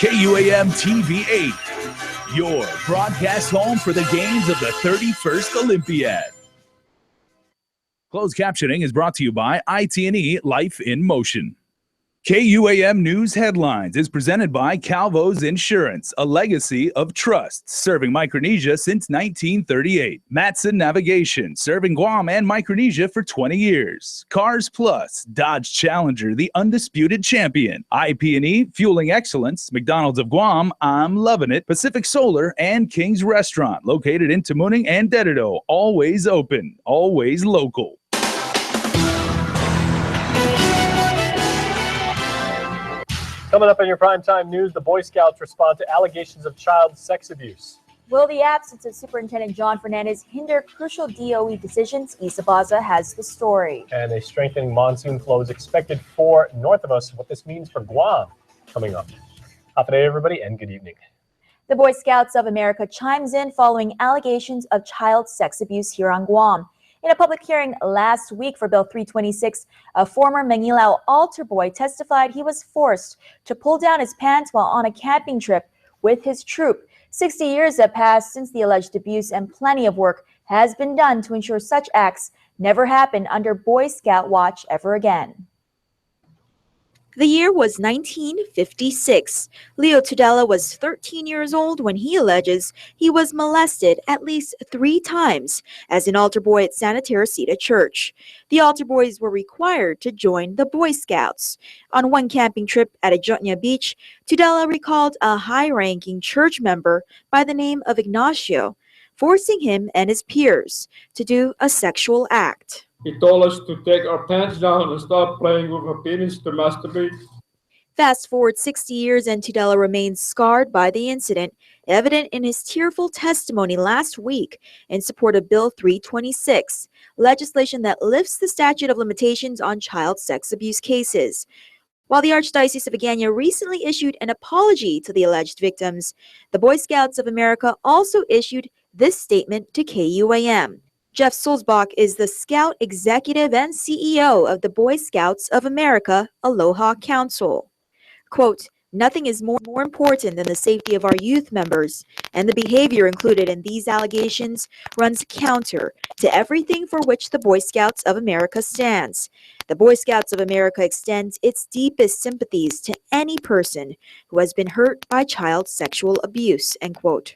KUAM TV 8, your broadcast home for the games of the 31st Olympiad. Closed captioning is brought to you by IT&E Life in Motion. KUAM News Headlines is presented by Calvo's Insurance, a legacy of trust, serving Micronesia since 1938. Matson Navigation, serving Guam and Micronesia for 20 years. Cars Plus, Dodge Challenger, the undisputed champion. IP&E, fueling excellence. McDonald's of Guam, I'm loving it. Pacific Solar and King's Restaurant, located in Tamuning and Dededo. Always open, always local. Coming up in your primetime news, the Boy Scouts respond to allegations of child sex abuse. Will the absence of Superintendent John Fernandez hinder crucial DOE decisions? Isa Baza has the story. And a strengthening monsoon flow is expected for north of us. What this means for Guam coming up. Happy day, everybody, and good evening. The Boy Scouts of America chimes in following allegations of child sex abuse here on Guam. In a public hearing last week for Bill 326, a former Manilao altar boy testified he was forced to pull down his pants while on a camping trip with his troop. 60 years have passed since the alleged abuse, and plenty of work has been done to ensure such acts never happen under Boy Scout watch ever again. The year was 1956. Leo Tudela was 13 years old when he alleges he was molested at least 3 times as an altar boy at Santa Teresita Church. The altar boys were required to join the Boy Scouts. On one camping trip at Ajotnya Beach, Tudela recalled a high-ranking church member by the name of Ignacio, forcing him and his peers to do a sexual act. He told us to take our pants down and stop playing with our penis to masturbate. Fast forward 60 years and Tudela remains scarred by the incident, evident in his tearful testimony last week in support of Bill 326, legislation that lifts the statute of limitations on child sex abuse cases. While the Archdiocese of Agana recently issued an apology to the alleged victims, the Boy Scouts of America also issued this statement to KUAM. Jeff Sulzbach is the Scout Executive and CEO of the Boy Scouts of America Aloha Council. Quote, "Nothing is more important than the safety of our youth members, and the behavior included in these allegations runs counter to everything for which the Boy Scouts of America stands. The Boy Scouts of America extends its deepest sympathies to any person who has been hurt by child sexual abuse," end quote.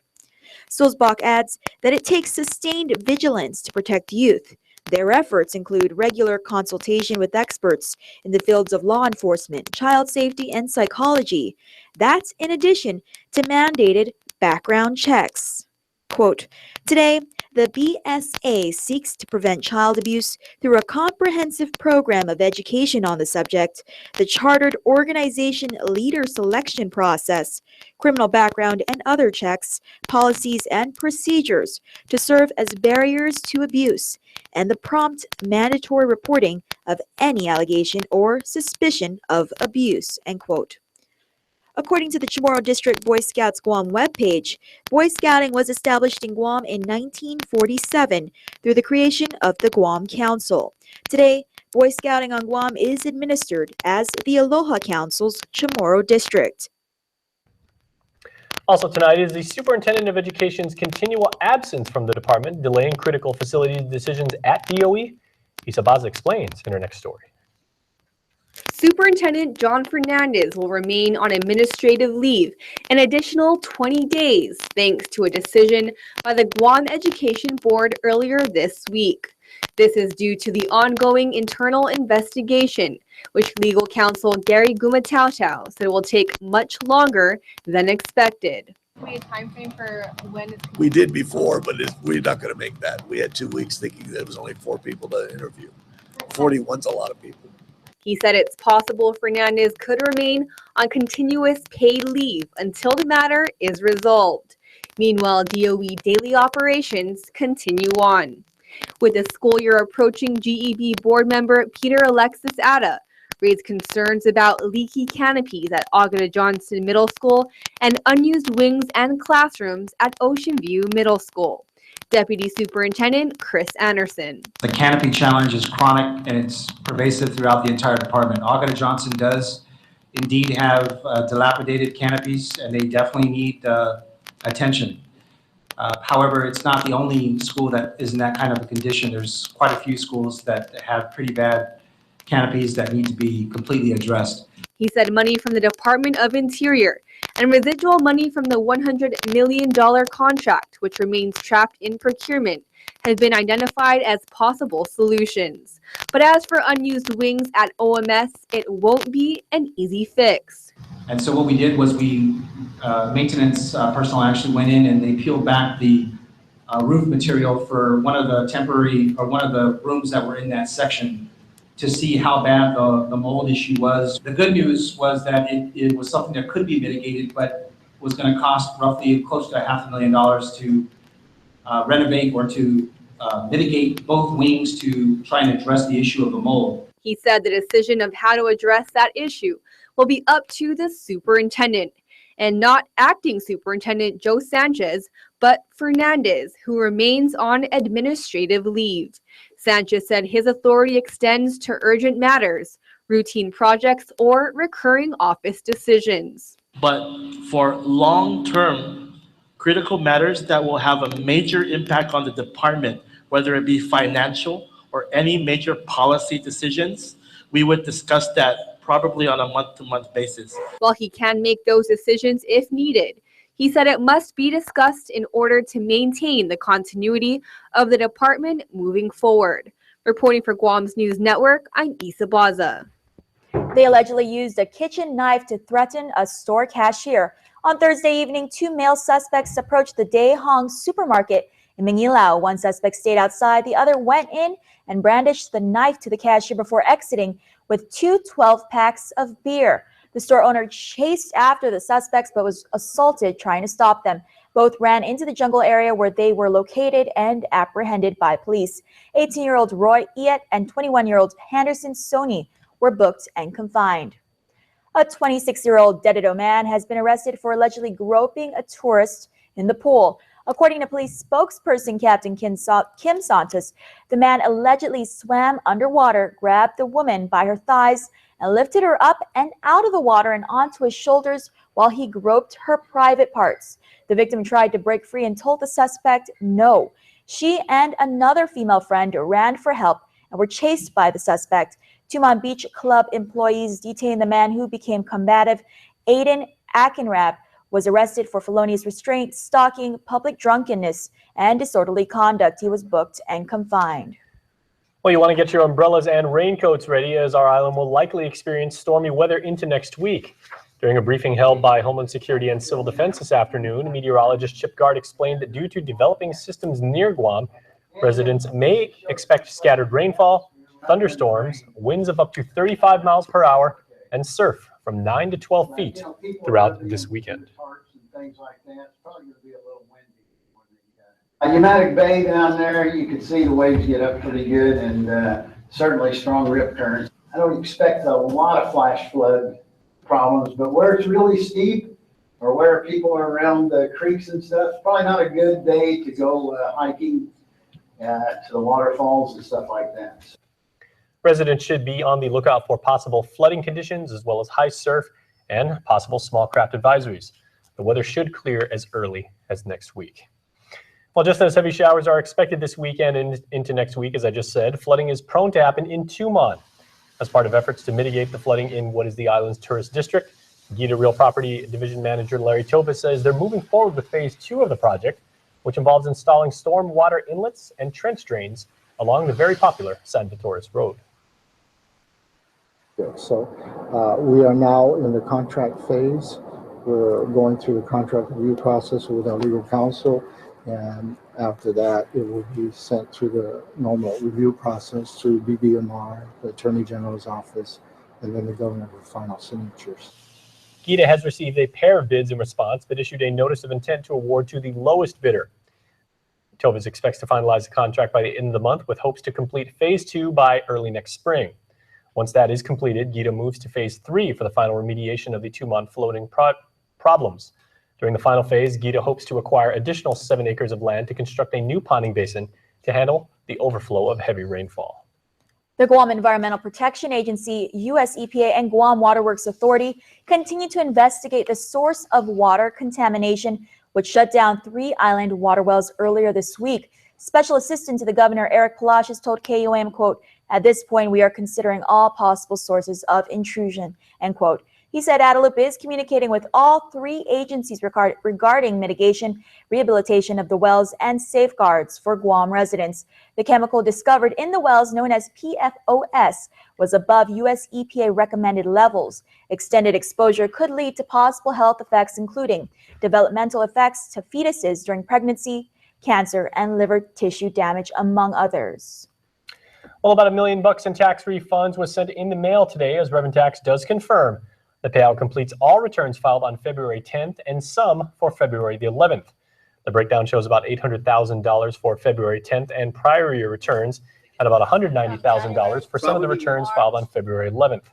Sulzbach adds that it takes sustained vigilance to protect youth. Their efforts include regular consultation with experts in the fields of law enforcement, child safety, and psychology. That's in addition to mandated background checks. Quote, "Today, the BSA seeks to prevent child abuse through a comprehensive program of education on the subject, the chartered organization leader selection process, criminal background and other checks, policies and procedures to serve as barriers to abuse, and the prompt mandatory reporting of any allegation or suspicion of abuse," end quote. According to the Chamorro District Boy Scouts Guam webpage, Boy Scouting was established in Guam in 1947 through the creation of the Guam Council. Today, Boy Scouting on Guam is administered as the Aloha Council's Chamorro District. Also tonight is the Superintendent of Education's continual absence from the department, delaying critical facility decisions at DOE. Isa Baza explains in her next story. Superintendent John Fernandez will remain on administrative leave an additional 20 days thanks to a decision by the Guam Education Board earlier this week. This is due to the ongoing internal investigation, which legal counsel Gary Gumatao said will take much longer than expected. A time frame for when it's we did before, but we're not going to make that. We had 2 weeks thinking there was only 4 people to interview. 41's a lot of people. He said it's possible Fernandez could remain on continuous paid leave until the matter is resolved. Meanwhile, DOE daily operations continue on. With the school year approaching, GEB board member Peter Alexis Atta raised concerns about leaky canopies at Agata Johnson Middle School and unused wings and classrooms at Ocean View Middle School. Deputy Superintendent Chris Anderson. The canopy challenge is chronic and it's pervasive throughout the entire department. Agata Johnson does indeed have dilapidated canopies, and they definitely need attention. However, it's not the only school that is in that kind of a condition. There's quite a few schools that have pretty bad canopies that need to be completely addressed. He said money from the Department of Interior and residual money from the $100 million contract, which remains trapped in procurement, has been identified as possible solutions. But as for unused wings at OMS, it won't be an easy fix. And so what we did was maintenance personnel actually went in and they peeled back the roof material for one of the rooms that were in that section to see how bad the mold issue was. The good news was that it was something that could be mitigated, but was going to cost roughly close to $500,000 to renovate or to mitigate both wings to try and address the issue of the mold. He said the decision of how to address that issue will be up to the superintendent, and not acting superintendent Joe Sanchez, but Fernandez, who remains on administrative leave. Sanchez said his authority extends to urgent matters, routine projects, or recurring office decisions. But for long-term critical matters that will have a major impact on the department, whether it be financial or any major policy decisions, we would discuss that probably on a month-to-month basis. While he can make those decisions if needed, he said it must be discussed in order to maintain the continuity of the department moving forward. Reporting for Guam's News Network, I'm Isa Baza. They allegedly used a kitchen knife to threaten a store cashier. On Thursday evening, 2 male suspects approached the Daehong supermarket in Mingilao. One suspect stayed outside, the other went in and brandished the knife to the cashier before exiting with 2 12-packs of beer. The store owner chased after the suspects but was assaulted trying to stop them. Both ran into the jungle area where they were located and apprehended by police. 18-year-old Roy Iet and 21-year-old Henderson Sony were booked and confined. A 26-year-old Dededo man has been arrested for allegedly groping a tourist in the pool. According to police spokesperson Captain Kim Santos, the man allegedly swam underwater, grabbed the woman by her thighs, and lifted her up and out of the water and onto his shoulders while he groped her private parts. The victim tried to break free and told the suspect no. She and another female friend ran for help and were chased by the suspect. Tumon Beach Club employees detained the man who became combative. Aiden Akinrab was arrested for felonious restraint, stalking, public drunkenness, and disorderly conduct. He was booked and confined. Well, you want to get your umbrellas and raincoats ready, as our island will likely experience stormy weather into next week. During a briefing held by Homeland Security and Civil Defense this afternoon, meteorologist Chip Gard explained that due to developing systems near Guam, residents may expect scattered rainfall, thunderstorms, winds of up to 35 miles per hour, and surf from 9 to 12 feet throughout this weekend. United Bay down there, you can see the waves get up pretty good, and certainly strong rip currents. I don't expect a lot of flash flood problems, but where it's really steep or where people are around the creeks and stuff, it's probably not a good day to go hiking to the waterfalls and stuff like that. Residents should be on the lookout for possible flooding conditions as well as high surf and possible small craft advisories. The weather should clear as early as next week. Well, just as heavy showers are expected this weekend and into next week, as I just said, flooding is prone to happen in Tumon. As part of efforts to mitigate the flooding in what is the island's tourist district, Gita Real Property Division Manager Larry Topa says they're moving forward with phase 2 of the project, which involves installing storm water inlets and trench drains along the very popular San Vitoris Road. So we are now in the contract phase. We're going through the contract review process with our legal counsel, and after that it will be sent through the normal review process through BBMR, the Attorney General's office, and then the governor with final signatures. Gita has received a pair of bids in response, but issued a notice of intent to award to the lowest bidder. Tovas expects to finalize the contract by the end of the month with hopes to complete phase 2 by early next spring. Once that is completed, Gita moves to phase 3 for the final remediation of the Tumon floating problems. During the final phase, Gita hopes to acquire additional 7 acres of land to construct a new ponding basin to handle the overflow of heavy rainfall. The Guam Environmental Protection Agency, U.S. EPA, and Guam Waterworks Authority continue to investigate the source of water contamination, which shut down 3 island water wells earlier this week. Special Assistant to the Governor, Eric Palacios, told KUAM, quote, "At this point, we are considering all possible sources of intrusion," end quote. He said Adelup is communicating with all 3 agencies regarding mitigation, rehabilitation of the wells, and safeguards for Guam residents. The chemical discovered in the wells, known as PFOS, was above U.S. EPA recommended levels. Extended exposure could lead to possible health effects, including developmental effects to fetuses during pregnancy, cancer, and liver tissue damage, among others. Well, about $1 million in tax refunds was sent in the mail today, as Revenue Tax does confirm the payout completes all returns filed on February 10th and some for February the 11th. The breakdown shows about $800,000 for February 10th and prior year returns, and about $190,000 for some of the returns filed on February 11th.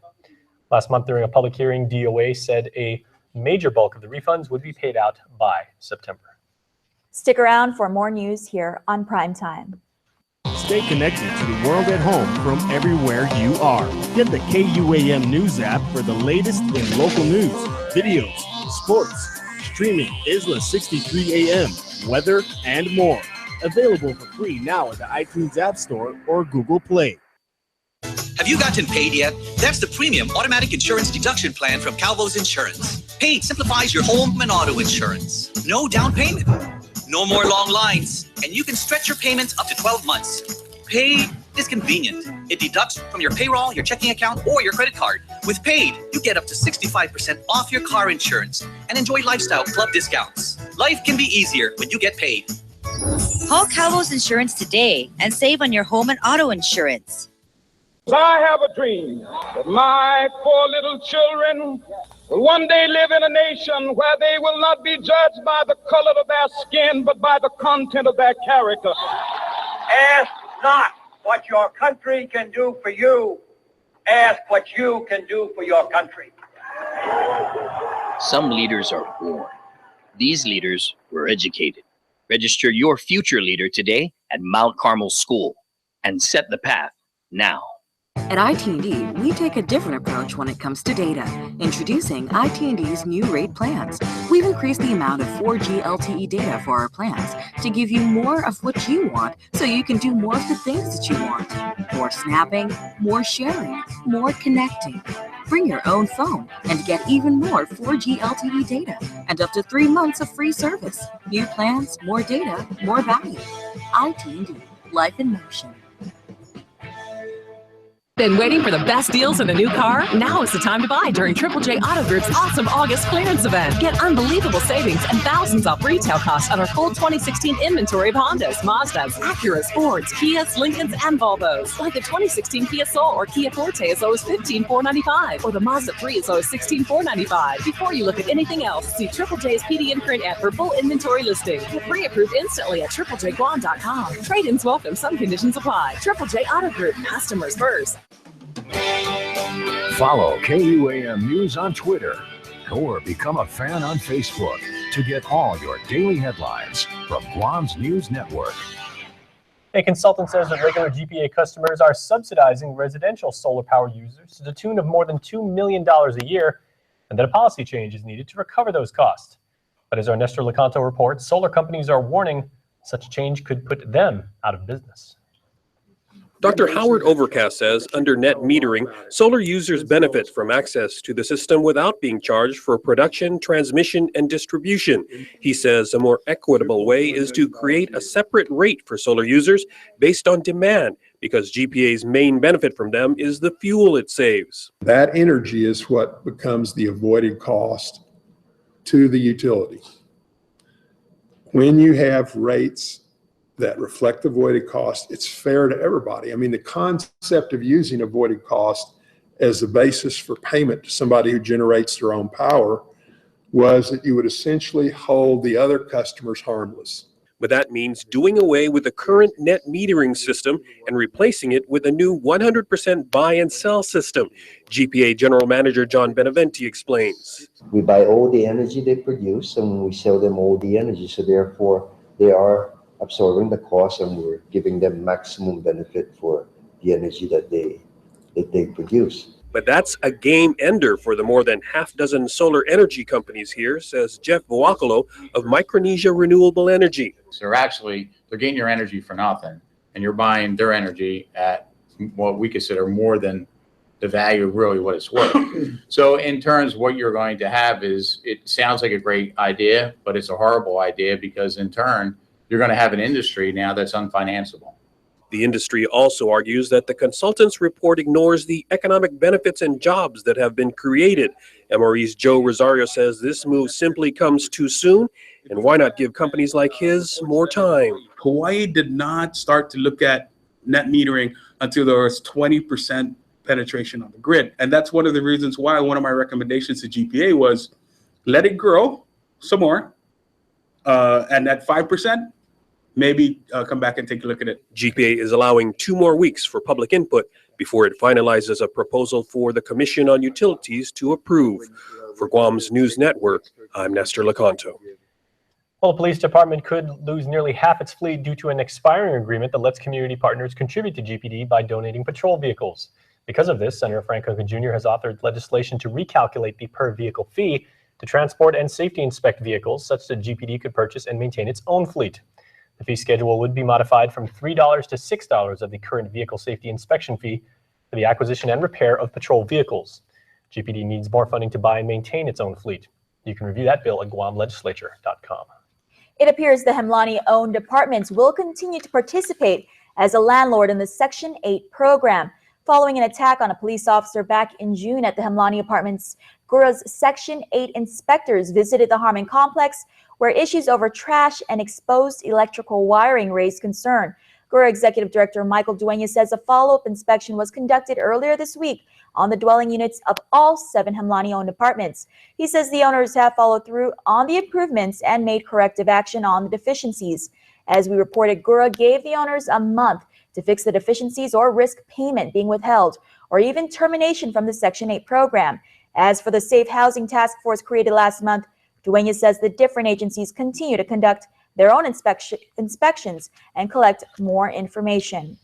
Last month during a public hearing, DOA said a major bulk of the refunds would be paid out by September. Stick around for more news here on Primetime. Stay connected to the world at home from everywhere you are. Get the KUAM News app for the latest in local news, videos, sports, streaming, Isla 63 AM, weather, and more. Available for free now at the iTunes App Store or Google Play. Have you gotten paid yet? That's the premium automatic insurance deduction plan from Calvo's Insurance. Paid simplifies your home and auto insurance. No down payment. No more long lines, and you can stretch your payments up to 12 months. Paid is convenient. It deducts from your payroll, your checking account, or your credit card. With Paid, you get up to 65% off your car insurance and enjoy lifestyle club discounts. Life can be easier when you get paid. Call Calvo's Insurance today and save on your home and auto insurance. I have a dream that my 4 little children will one day live in a nation where they will not be judged by the color of their skin, but by the content of their character. Ask not what your country can do for you. Ask what you can do for your country. Some leaders are born. These leaders were educated. Register your future leader today at Mount Carmel School and set the path now. At IT&D, we take a different approach when it comes to data. Introducing IT&D's new rate plans. We've increased the amount of 4G LTE data for our plans to give you more of what you want so you can do more of the things that you want. More snapping, more sharing, more connecting. Bring your own phone and get even more 4G LTE data and up to 3 months of free service. New plans, more data, more value. IT&D, life in motion. Been waiting for the best deals in a new car? Now is the time to buy during Triple J Auto Group's awesome August clearance event. Get unbelievable savings and thousands off retail costs on our full 2016 inventory of Hondas, Mazdas, Acuras, Fords, Kias, Lincolns, and Volvos. Like the 2016 Kia Soul or Kia Forte as low as $15,495, or the Mazda 3 as low as $16,495. Before you look at anything else, see Triple J's PD Imprint ad for full inventory listing. Get pre-approved instantly at triplejguam.com. Trade-ins welcome. Some conditions apply. Triple J Auto Group. Customers first. Follow KUAM News on Twitter or become a fan on Facebook to get all your daily headlines from Guam's News Network. A consultant says that regular GPA customers are subsidizing residential solar power users to the tune of more than $2 million a year, and that a policy change is needed to recover those costs. But as our Nestor Lecanto reports, solar companies are warning such change could put them out of business. Dr. Howard Overcast says under net metering, solar users benefit from access to the system without being charged for production, transmission, and distribution. He says a more equitable way is to create a separate rate for solar users based on demand, because GPA's main benefit from them is the fuel it saves. That energy is what becomes the avoided cost to the utility. When you have rates that reflect avoided cost, it's fair to everybody. I mean, the concept of using avoided cost as the basis for payment to somebody who generates their own power was that you would essentially hold the other customers harmless. But that means doing away with the current net metering system and replacing it with a new 100% buy and sell system. GPA General Manager John Beneventi explains. We buy all the energy they produce and we sell them all the energy, so therefore they are absorbing the cost and we're giving them maximum benefit for the energy that they produce. But that's a game ender for the more than half dozen solar energy companies here, says Jeff Boakalo of Micronesia Renewable Energy. So they're getting your energy for nothing, and you're buying their energy at what we consider more than the value of really what it's worth. So in terms, what you're going to have is, it sounds like a great idea, but it's a horrible idea, because in turn, you're going to have an industry now that's unfinanceable. The industry also argues that the consultant's report ignores the economic benefits and jobs that have been created. MRE's Joe Rosario says this move simply comes too soon, and why not give companies like his more time? Hawaii did not start to look at net metering until there was 20% penetration on the grid. And that's one of the reasons why one of my recommendations to GPA was let it grow some more. And at 5%, maybe come back and take a look at it. GPA is allowing 2 more weeks for public input before it finalizes a proposal for the Commission on Utilities to approve. For Guam's News Network, I'm Nestor Lecanto. Well, the police department could lose nearly half its fleet due to an expiring agreement that lets community partners contribute to GPD by donating patrol vehicles. Because of this, Senator Frank Duncan Jr. has authored legislation to recalculate the per-vehicle fee to transport and safety inspect vehicles such that GPD could purchase and maintain its own fleet. The fee schedule would be modified from $3 to $6 of the current vehicle safety inspection fee for the acquisition and repair of patrol vehicles. GPD needs more funding to buy and maintain its own fleet. You can review that bill at guamlegislature.com. It appears the Hemlani-owned apartments will continue to participate as a landlord in the Section 8 program. Following an attack on a police officer back in June at the Hemlani Apartments, GURA's Section 8 inspectors visited the Harmon complex, where issues over trash and exposed electrical wiring raised concern. GURA Executive Director Michael Dueñas says a follow-up inspection was conducted earlier this week on the dwelling units of all 7 Hemlani-owned apartments. He says the owners have followed through on the improvements and made corrective action on the deficiencies. As we reported, GURA gave the owners a month to fix the deficiencies or risk payment being withheld or even termination from the Section 8 program. As for the Safe Housing Task Force created last month, Dueñas says the different agencies continue to conduct their own inspections and collect more information.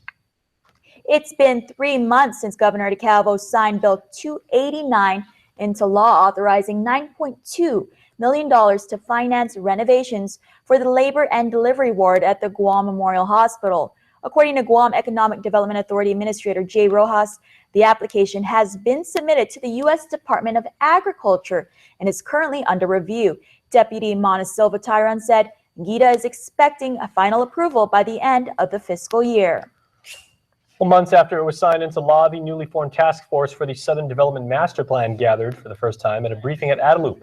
It's been 3 months since Governor DeCalvo signed Bill 289 into law, authorizing $9.2 million to finance renovations for the labor and delivery ward at the Guam Memorial Hospital. According to Guam Economic Development Authority Administrator Jay Rojas, the application has been submitted to the U.S. Department of Agriculture and is currently under review. Deputy Mona Silva Tyron said GIDA is expecting a final approval by the end of the fiscal year. Well, months after it was signed into law, the newly formed task force for the Southern Development Master Plan gathered for the first time at a briefing at Adelup.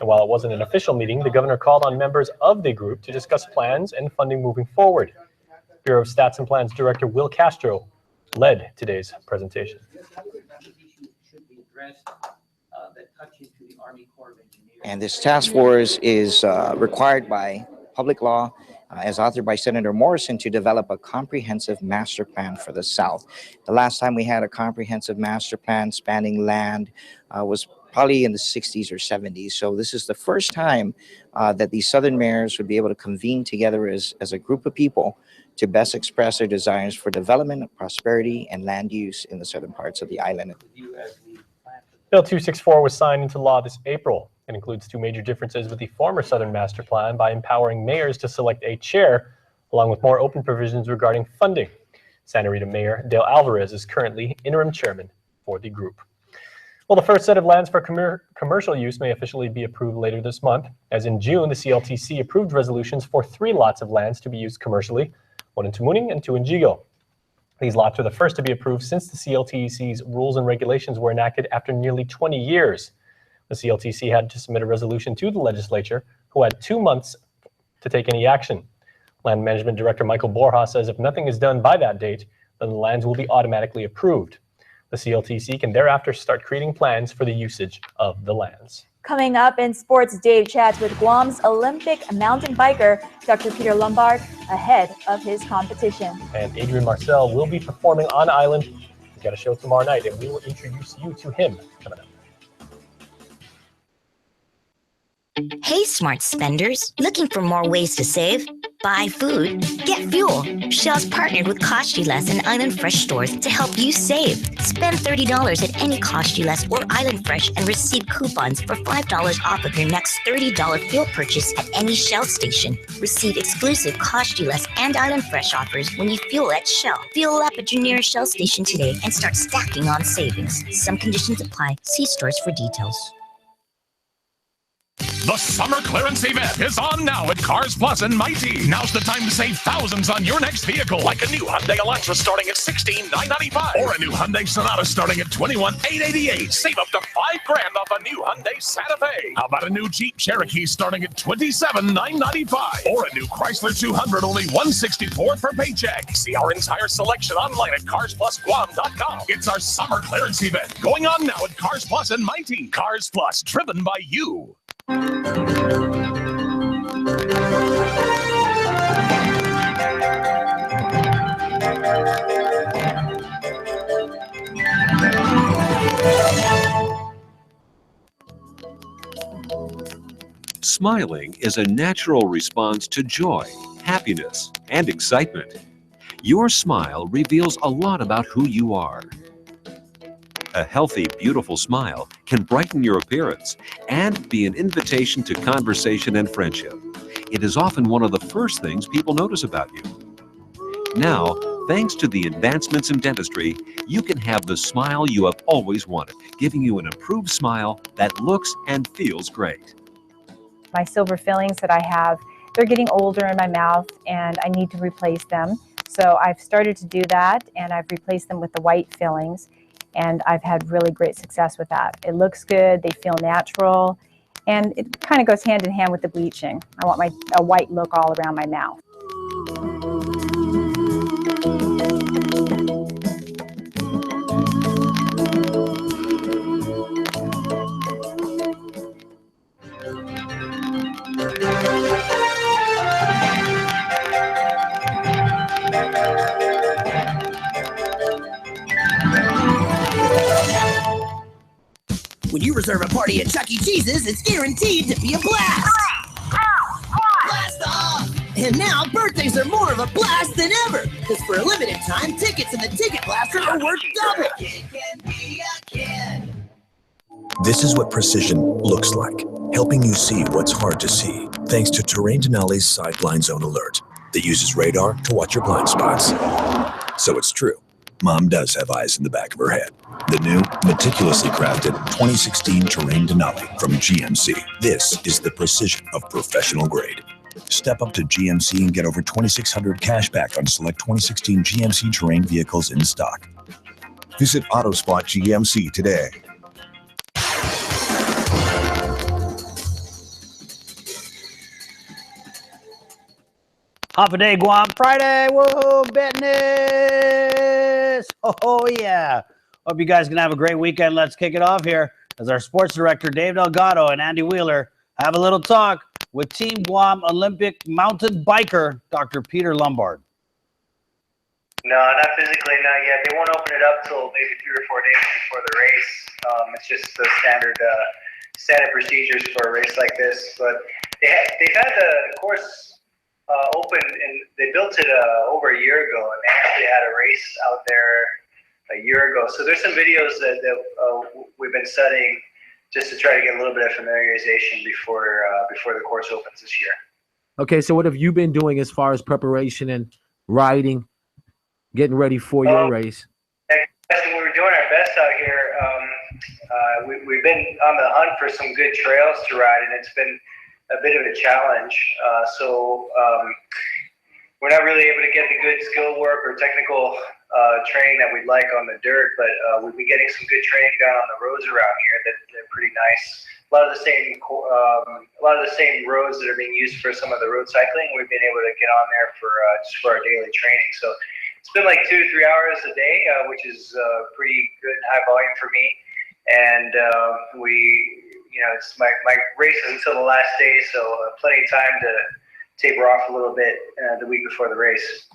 And while it wasn't an official meeting, the governor called on members of the group to discuss plans and funding moving forward. Bureau of Stats and Plans Director Will Castro led today's presentation. And this task force is required by public law, as authored by Senator Morrison, to develop a comprehensive master plan for the South. The last time we had a comprehensive master plan spanning land was probably in the 60s or 70s. So this is the first time that these Southern mayors would be able to convene together as a group of people to best express their desires for development, prosperity, and land use in the southern parts of the island. Bill 264 was signed into law this April. It includes 2 major differences with the former Southern Master Plan by empowering mayors to select a chair, along with more open provisions regarding funding. Santa Rita Mayor Dale Alvarez is currently interim chairman for the group. Well, the first set of lands for commercial use may officially be approved later this month. As in June, the CLTC approved resolutions for 3 lots of lands to be used commercially, 1 in Tumuning and 2 in Jigo. These lots are the first to be approved since the CLTC's rules and regulations were enacted after nearly 20 years. The CLTC had to submit a resolution to the legislature, who had 2 months to take any action. Land Management Director Michael Borja says if nothing is done by that date, then the lands will be automatically approved. The CLTC can thereafter start creating plans for the usage of the lands. Coming up in sports, Dave chats with Guam's Olympic mountain biker, Dr. Peter Lombard, ahead of his competition. And Adrian Marcel will be performing on island. He's got a show tomorrow night, and we will introduce you to him coming up. Hey, smart spenders, looking for more ways to save? Buy food, get fuel. Shell's partnered with Cost Less and Island Fresh stores to help you save. Spend $30 at any Cost Less or Island Fresh and receive coupons for $5 off of your next $30 fuel purchase at any Shell station. Receive exclusive Cost Less and Island Fresh offers when you fuel at Shell. Fuel up at your nearest Shell station today and start stacking on savings. Some conditions apply. See stores for details. The summer clearance event is on now at Cars Plus and Mighty. Now's the time to save thousands on your next vehicle, like a new Hyundai Elantra starting at $16,995 or a new Hyundai Sonata starting at $21,888. Save up to $5,000 off a new Hyundai Santa Fe. How about a new Jeep Cherokee starting at $27,995 or a new Chrysler 200 only $164 per paycheck. See our entire selection online at CarsPlusGuam.com. It's our summer clearance event going on now at Cars Plus and Mighty. Cars Plus, driven by you. Smiling is a natural response to joy, happiness, and excitement. Your smile reveals a lot about who you are. A healthy, beautiful smile can brighten your appearance and be an invitation to conversation and friendship. It is often one of the first things people notice about you. Now, thanks to the advancements in dentistry, you can have the smile you have always wanted, giving you an improved smile that looks and feels great. My silver fillings that I have, they're getting older in my mouth and I need to replace them. So I've started to do that and I've replaced them with the white fillings. And I've had really great success with that. It looks good, they feel natural, and it kind of goes hand in hand with the bleaching. I want a white look all around my mouth. When you reserve a party at Chuck E. Cheese's, it's guaranteed to be a blast! Blast off! And now, birthdays are more of a blast than ever! Because for a limited time, tickets in the Ticket Blaster are worth double! This is what precision looks like, helping you see what's hard to see, thanks to Terrain Denali's Side Blind Zone Alert that uses radar to watch your blind spots. So it's true. Mom does have eyes in the back of her head. The new, meticulously crafted 2016 Terrain Denali from GMC. This is the precision of professional grade. Step up to GMC and get over $2,600 cash back on select 2016 GMC Terrain vehicles in stock. Visit AutoSpot GMC today. Hop a day, Guam Friday. Whoa, business. Oh, yeah. Hope you guys can have a great weekend. Let's kick it off here as our sports director, Dave Delgado and Andy Wheeler, have a little talk with Team Guam Olympic mountain biker, Dr. Peter Lombard. No, not physically, not yet. They won't open it up till maybe 3 or 4 days before the race. It's just the standard procedures for a race like this. But they've had the course open, and they built it over a year ago, and they actually had a race out there a year ago. So there's some videos that we've been studying just to try to get a little bit of familiarization before the course opens this year. Okay, so what have you been doing as far as preparation and riding, getting ready for your race? We were doing our best out here. We've been on the hunt for some good trails to ride, and it's been a bit of a challenge. So we're not really able to get the good skill work or technical training that we'd like on the dirt, but we've been getting some good training done on the roads around here. They're pretty nice. A lot of the same roads that are being used for some of the road cycling, we've been able to get on there just for our daily training. So it's been like 2 to 3 hours a day, which is pretty good, high volume for me. And it's my race is until the last day, so plenty of time to taper off a little bit the week before the race.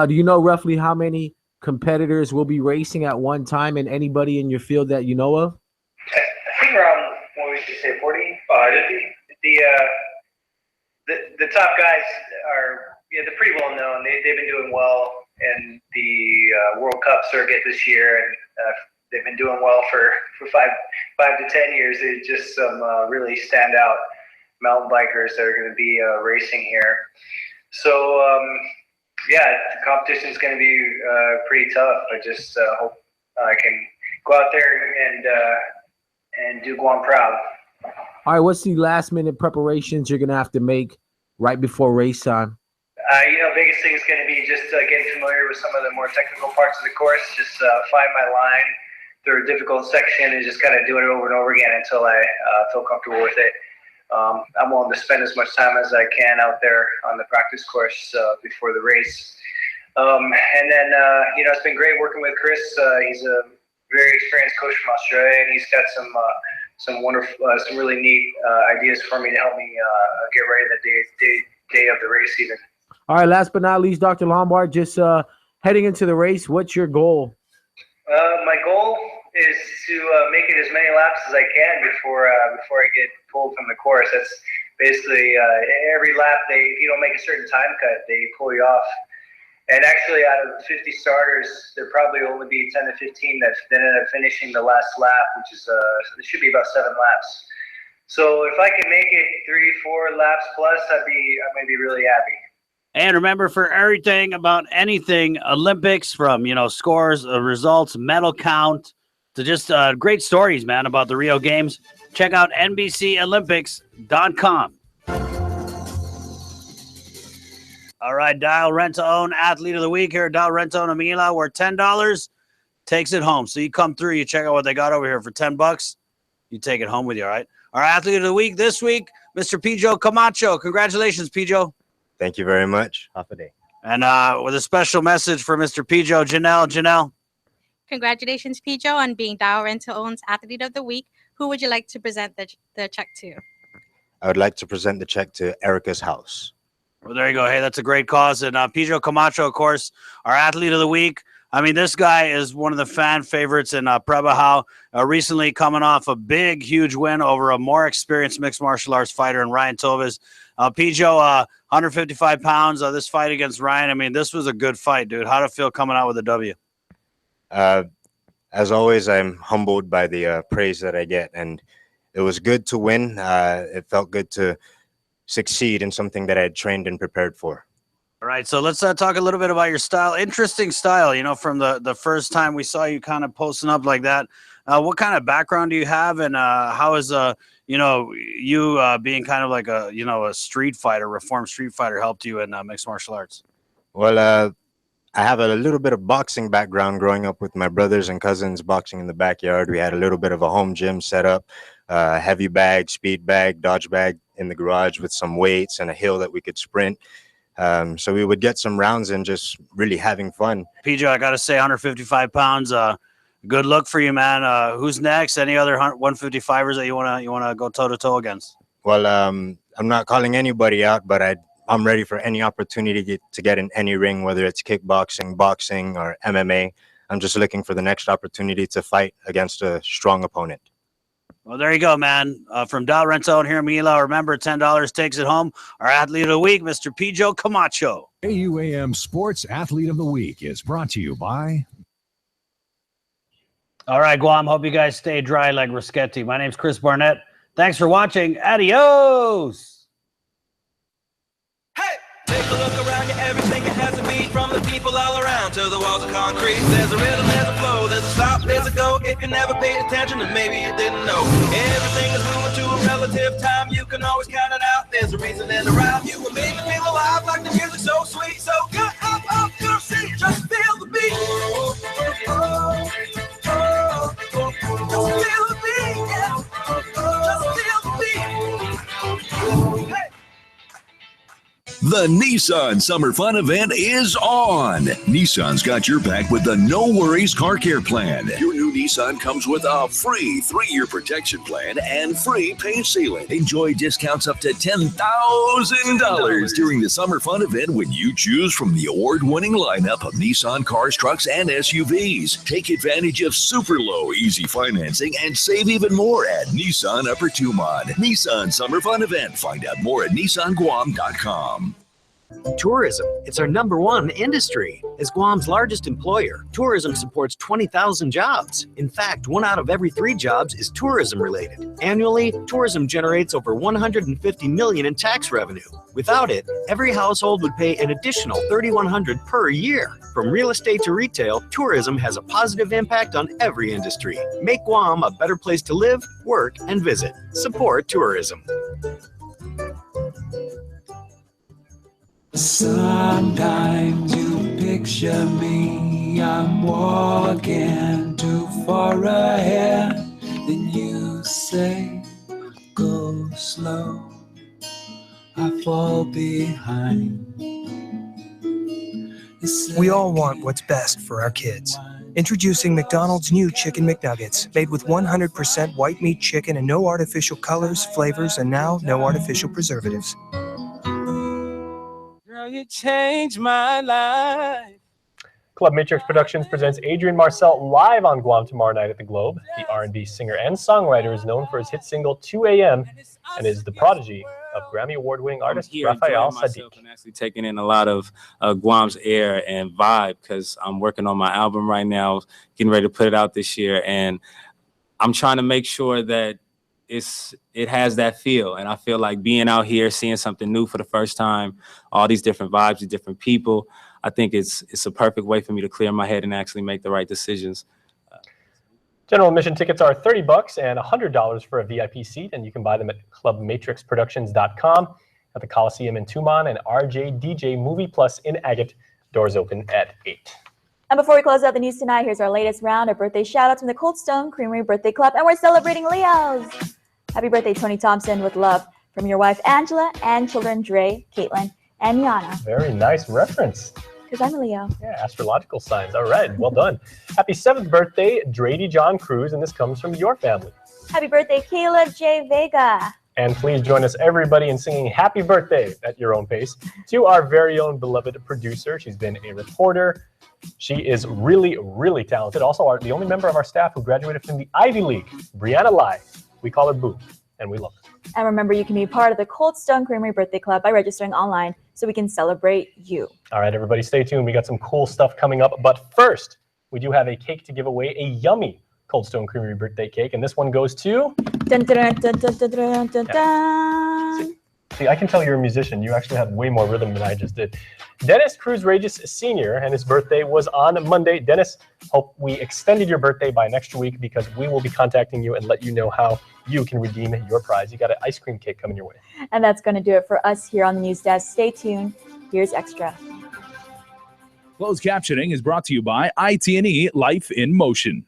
Do you know roughly how many competitors will be racing at one time, and anybody in your field that you know of? I think around, what would you say, 45, the top guys are they're pretty well known. They've been doing well in the World Cup circuit this year, and they've been doing well for 5 to 10 years. There's just some really standout mountain bikers that are going to be racing here. So the competition is going to be pretty tough. I just hope I can go out there and do Guam proud. All right, what's the last minute preparations you're gonna have to make right before race time? Biggest thing is going to be just getting familiar with some of the more technical parts of the course. Just find my line through a difficult section and just kind of doing it over and over again until I feel comfortable with it. I'm willing to spend as much time as I can out there on the practice course before the race. And then, it's been great working with Chris. He's a very experienced coach from Australia, and he's got some wonderful, some really neat ideas for me to help me get ready the day of the race even. All right, last but not least, Dr. Lombard, just heading into the race, what's your goal? My goal is to make it as many laps as I can before I get pulled from the course. That's basically every lap. If you don't make a certain time cut, they pull you off. And actually, out of 50 starters, there probably only be 10 to 15 that then end up finishing the last lap, which is it should be about 7 laps. So if I can make it 3-4 laps plus, I might be really happy. And remember, for everything about anything Olympics, from scores, results, medal count, to just great stories, man, about the Rio Games, check out NBCOlympics.com. All right, Dial Rent to Own Athlete of the Week here at Dial Rent to Own Amila, where $10 takes it home. So you come through, you check out what they got over here for $10. You take it home with you, all right? Our Athlete of the Week this week, Mr. Pijo Camacho. Congratulations, Pijo. Thank you very much. Half a day. And with a special message for Mr. Pijo, Janelle. Congratulations, Pijo, on being Dial Rent to Own's Athlete of the Week. Who would you like to present the check to? I would like to present the check to Erica's house. Well, there you go. Hey, that's a great cause. And Pijo Camacho, of course, our Athlete of the Week. I mean, this guy is one of the fan favorites in Prebahau, recently coming off a big, huge win over a more experienced mixed martial arts fighter in Ryan Tovis. Pijo, 155 pounds, this fight against Ryan. I mean, this was a good fight, dude. How'd it feel coming out with a W? As always, I'm humbled by the praise that I get, and it was good to win. It felt good to succeed in something that I had trained and prepared for. All right, so let's talk a little bit about your style. Interesting style, from the first time we saw you kind of posting up like that. What kind of background do you have, and how is you being kind of like a street fighter, reformed street fighter, helped you in mixed martial arts? Well, I have a little bit of boxing background growing up with my brothers and cousins boxing in the backyard. We had a little bit of a home gym set up, heavy bag, speed bag, dodge bag in the garage with some weights and a hill that we could sprint. So we would get some rounds and just really having fun. PJ, I got to say, 155 pounds. Good look for you, man. Who's next? Any other 155ers that you wanna go toe to toe against? Well, I'm not calling anybody out, but I'm ready for any opportunity to get in any ring, whether it's kickboxing, boxing, or MMA. I'm just looking for the next opportunity to fight against a strong opponent. Well, there you go, man. From Dial Rent to Own here in Mila, remember, $10 takes it home. Our Athlete of the Week, Mr. Pijo Camacho. KUAM Sports Athlete of the Week is brought to you by... All right, Guam, hope you guys stay dry like Risketti. My name's Chris Barnett. Thanks for watching. Adios! Take a look around you, everything it has a beat, from the people all around to the walls of concrete. There's a rhythm, there's a flow, there's a stop, there's a go. If you never paid attention, then maybe you didn't know. Everything is moving to a relative time, you can always count it out. There's a reason and a rhyme. You will make me feel alive like the music so sweet. So get up, your seat, just feel the beat. Just feel the beat, yeah. Just feel the beat. Hey. The Nissan Summer Fun event is on. Nissan's got your back with the No Worries Car Care Plan. Your new Nissan comes with a free 3-year protection plan and free paint sealing. Enjoy discounts up to $10,000 during the Summer Fun event when you choose from the award-winning lineup of Nissan cars, trucks, and SUVs. Take advantage of super low, easy financing and save even more at Nissan Upper Tumon. Nissan Summer Fun event. Find out more at nissanguam.com. Tourism. It's our #1 industry. As Guam's largest employer, tourism supports 20,000 jobs. In fact, 1 out of every 3 jobs is tourism related. Annually, tourism generates over $150 million in tax revenue. Without it, every household would pay an additional $3,100 per year. From real estate to retail, tourism has a positive impact on every industry. Make Guam a better place to live, work, and visit. Support tourism. Sometimes you picture me, I'm walking too far ahead. Then you say, go slow, I fall behind. We all want what's best for our kids. Introducing McDonald's new Chicken McNuggets, made with 100% white meat chicken and no artificial colors, flavors, and now no artificial preservatives. You changed my life. Club Matrix Productions presents Adrian Marcel live on Guam tomorrow night at the Globe. The R&B singer and songwriter is known for his hit single 2 a.m. and is the prodigy of Grammy Award-winning artist Raphael Sadiq. I'm actually taking in a lot of Guam's air and vibe because I'm working on my album right now, getting ready to put it out this year, and I'm trying to make sure that it has that feel. And I feel like being out here, seeing something new for the first time, all these different vibes, these different people, I think it's a perfect way for me to clear my head and actually make the right decisions. General admission tickets are $30 and $100 for a VIP seat, and you can buy them at clubmatrixproductions.com at the Coliseum in Tumon and RJ DJ Movie Plus in Agate. Doors open at 8. And before we close out the news tonight, here's our latest round of birthday shout-outs from the Cold Stone Creamery Birthday Club, and we're celebrating Leos. Happy birthday, Tony Thompson, with love from your wife, Angela, and children, Dre, Caitlin, and Yana. Very nice reference. Because I'm a Leo. Yeah, astrological signs. All right, well done. Happy 7th birthday, Drady John Cruz, and this comes from your family. Happy birthday, Caleb J. Vega. And please join us, everybody, in singing happy birthday at your own pace to our very own beloved producer. She's been a reporter. She is really, really talented. Also, the only member of our staff who graduated from the Ivy League, Brianna Lai. We call her Boo, and we love her. And remember, you can be part of the Cold Stone Creamery Birthday Club by registering online so we can celebrate you. All right, everybody, stay tuned. We got some cool stuff coming up. But first, we do have a cake to give away, a yummy Cold Stone Creamery birthday cake. And this one goes to... Dun, dun, dun, dun, dun, dun, dun, dun. See, I can tell you're a musician. You actually had way more rhythm than I just did. Dennis Cruz Regis Sr., and his birthday was on Monday. Dennis, hope we extended your birthday by next week because we will be contacting you and let you know how you can redeem your prize. You got an ice cream cake coming your way. And that's going to do it for us here on the News Desk. Stay tuned. Here's Extra. Closed captioning is brought to you by IT&E Life in Motion.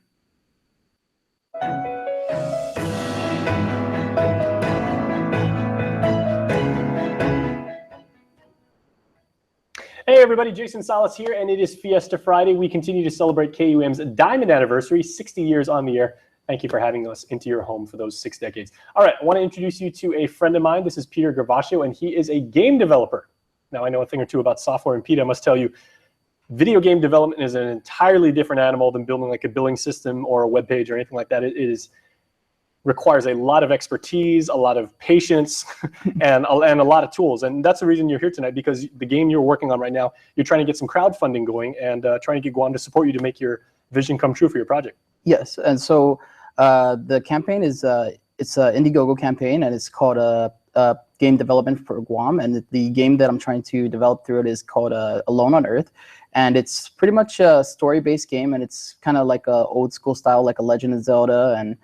Hey everybody, Jason Salas here, and it is Fiesta Friday. We continue to celebrate KUAM's diamond anniversary, 60 years on the air. Thank you for having us into your home for those 6 decades. All right, I want to introduce you to a friend of mine. This is Peter Gravaccio, and he is a game developer. Now, I know a thing or two about software, and Pete, I must tell you, video game development is an entirely different animal than building like a billing system or a web page or anything like that. It requires a lot of expertise, a lot of patience, and a lot of tools. And that's the reason you're here tonight, because the game you're working on right now, you're trying to get some crowdfunding going and trying to get Guam to support you to make your vision come true for your project. Yes, and so the campaign is it's an Indiegogo campaign, and it's called Game Development for Guam. And the game that I'm trying to develop through it is called Alone on Earth. And it's pretty much a story-based game, and it's kind of like a old school style, like a Legend of Zelda, and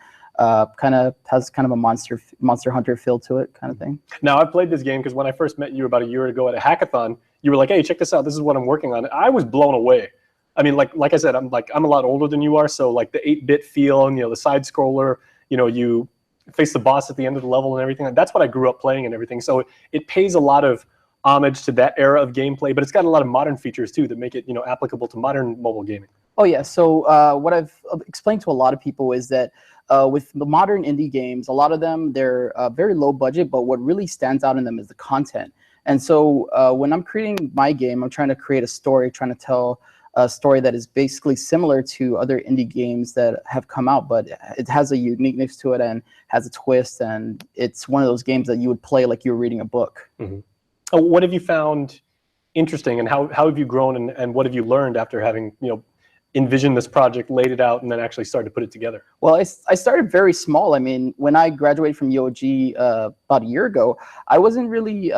kind of has kind of a Monster Hunter feel to it, kind of thing. Now, I played this game because when I first met you about a year ago at a hackathon, you were like, "Hey, check this out. This is what I'm working on." I was blown away. I mean, like I said, I'm a lot older than you are, so like the 8-bit feel and the side scroller, you face the boss at the end of the level and everything. That's what I grew up playing and everything. So it pays a lot of homage to that era of gameplay, but it's got a lot of modern features too that make it, applicable to modern mobile gaming. Oh yeah. So what I've explained to a lot of people is that with the modern indie games, a lot of them, they're very low budget, but what really stands out in them is the content. And so when I'm creating my game, I'm trying to create a story, trying to tell a story that is basically similar to other indie games that have come out, but it has a uniqueness to it and has a twist, and it's one of those games that you would play like you were reading a book. Mm-hmm. What have you found interesting, and how have you grown, and what have you learned after having envisioned this project, laid it out, and then actually started to put it together? Well, I started very small. I mean, when I graduated from UOG about a year ago, I wasn't really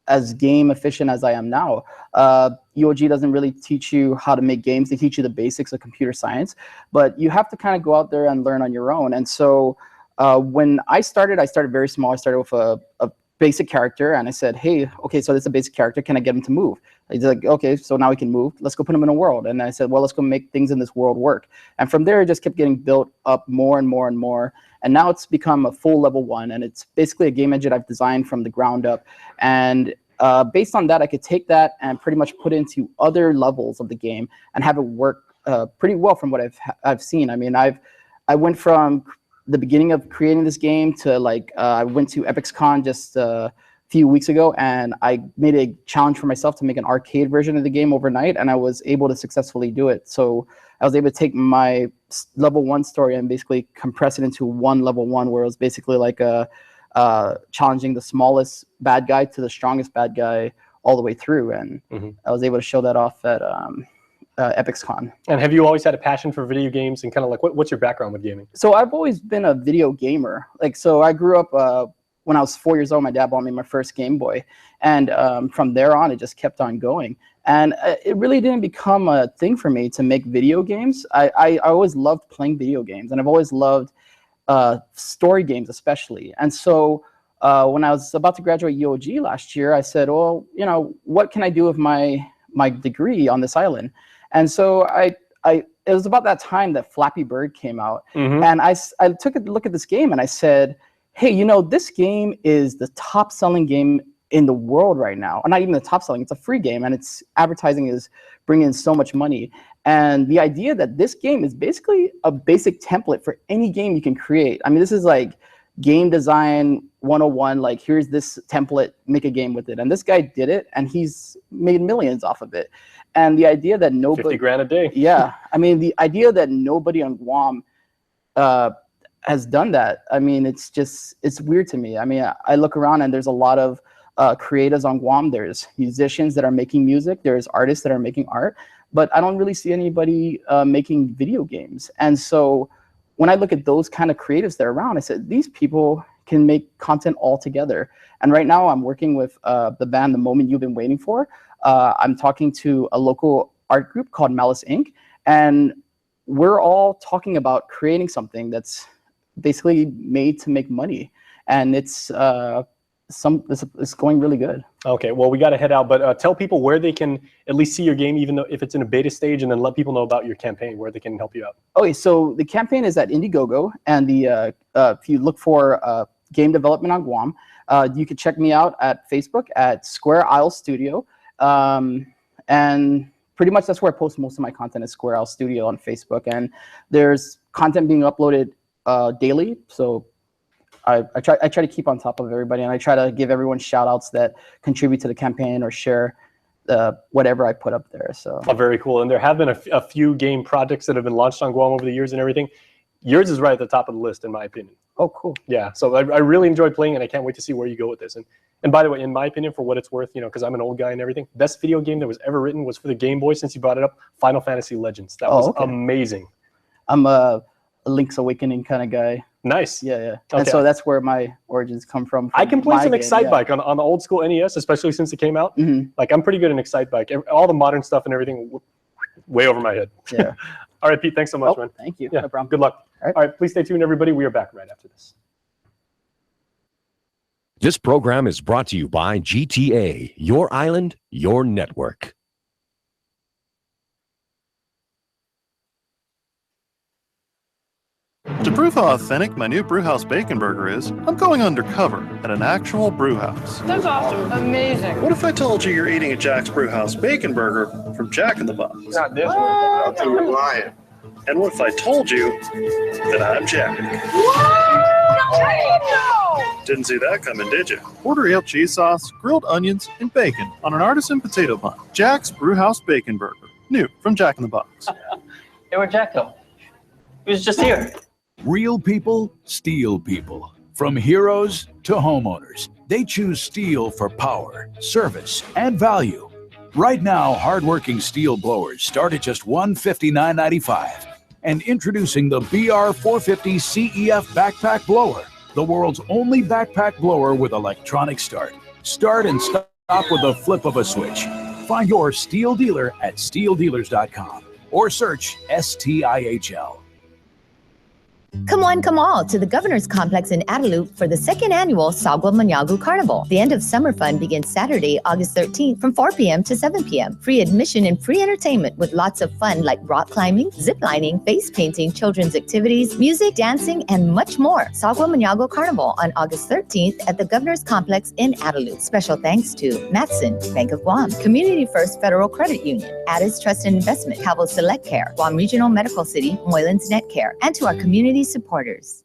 as game efficient as I am now. UOG doesn't really teach you how to make games. They teach you the basics of computer science, but you have to kind of go out there and learn on your own. And so when I started very small. I started with a basic character, and I said, hey, okay, so this is a basic character. Can I get him to move? He's like, okay, so now he can move. Let's go put him in a world. And I said, well, let's go make things in this world work. And from there, it just kept getting built up more and more and more. And now it's become a full level 1, and it's basically a game engine I've designed from the ground up. And based on that, I could take that and pretty much put it into other levels of the game and have it work pretty well from what I've seen. I mean, I went from the beginning of creating this game to I went to EpicsCon just a few weeks ago, and I made a challenge for myself to make an arcade version of the game overnight, and I was able to successfully do it. So I was able to take my level 1 story and basically compress it into one level 1, where it was basically like challenging the smallest bad guy to the strongest bad guy all the way through, and I was able to show that off at EpicsCon. And have you always had a passion for video games, and kind of what's your background with gaming? So I've always been a video gamer. So I grew up when I was 4 years old. My dad bought me my first Game Boy, and from there on, it just kept on going. And it really didn't become a thing for me to make video games. I always loved playing video games, and I've always loved story games especially. And so when I was about to graduate UOG last year, I said, well, what can I do with my degree on this island? And so it was about that time that Flappy Bird came out. And I took a look at this game, and I said, hey, this game is the top selling game in the world right now. Or not even the top selling, it's a free game, and its advertising is bringing in so much money. And the idea that this game is basically a basic template for any game you can create. I mean, this is like game design 101, like here's this template, make a game with it. And this guy did it, and he's made millions off of it. And the idea that nobody— 50 grand a day. Yeah. I mean, the idea that nobody on Guam has done that, I mean, it's weird to me. I mean, I look around, and there's a lot of creators on Guam. There's musicians that are making music. There's artists that are making art. But I don't really see anybody making video games. And so when I look at those kind of creatives that are around, I said, these people can make content all together. And right now I'm working with the band The Moment You've Been Waiting For. I'm talking to a local art group called Malice Inc. And we're all talking about creating something that's basically made to make money. And it's going really good. Okay, well, we got to head out, but tell people where they can at least see your game, even though if it's in a beta stage, and then let people know about your campaign, where they can help you out. Okay, so the campaign is at Indiegogo, and if you look for game development on Guam, you can check me out at Facebook at Square Isle Studio, and pretty much that's where I post most of my content, is Square Isle Studio on Facebook, and there's content being uploaded daily, so I try to keep on top of everybody, and I try to give everyone shout outs that contribute to the campaign or share whatever I put up there. So very cool. And there have been a few game projects that have been launched on Guam over the years and everything. Yours is right at the top of the list, in my opinion. Oh, cool. Yeah, so I really enjoyed playing, and I can't wait to see where you go with this. And by the way, in my opinion, for what it's worth, because I'm an old guy and everything, best video game that was ever written was for the Game Boy, since you brought it up, Final Fantasy Legends. That was amazing. I'm a Link's Awakening kind of guy. Nice. Yeah, yeah. Okay. And so that's where my origins come from. I can play some Excitebike on the old school NES, especially since it came out. Like, I'm pretty good in Excitebike. All the modern stuff and everything, way over my head. Yeah. All right, Pete, thanks so much, man. Thank you. Yeah, No problem. good luck. All right, please stay tuned, everybody. We are back right after this. This program is brought to you by GTA, your island, your network. To prove how authentic my new brewhouse bacon burger is, I'm going undercover at an actual brewhouse. That's awesome. Amazing. What if I told you you're eating a Jack's Brewhouse bacon burger from Jack in the Box? Not this one. I'll tell you lying. And what if I told you that I'm Jack? Didn't see that coming, did you? Order ale cheese sauce, grilled onions, and bacon on an artisan potato bun. Jack's Brewhouse Bacon Burger. New from Jack in the Box. Hey, where'd Jack go? He was just here. Real people, steel people. From heroes to homeowners, they choose steel for power, service, and value. Right now, hardworking steel blowers start at just $159.95. And introducing the BR450 CEF Backpack Blower, the world's only backpack blower with electronic start. Start and stop with the flip of a switch. Find your steel dealer at steeldealers.com or search STIHL. Come on, come all to the Governor's Complex in Adelup for the second annual Sagwa Manyagu Carnival. The end of summer fun begins Saturday, August 13th from 4 p.m. to 7 p.m. Free admission and free entertainment with lots of fun like rock climbing, zip lining, face painting, children's activities, music, dancing, and much more. Sagwa Manyagu Carnival on August 13th at the Governor's Complex in Adelup. Special thanks to Matson, Bank of Guam, Community First Federal Credit Union, Addis Trust and Investment, Cavill Select Care, Guam Regional Medical City, Moylan's Net Care, and to our community supporters.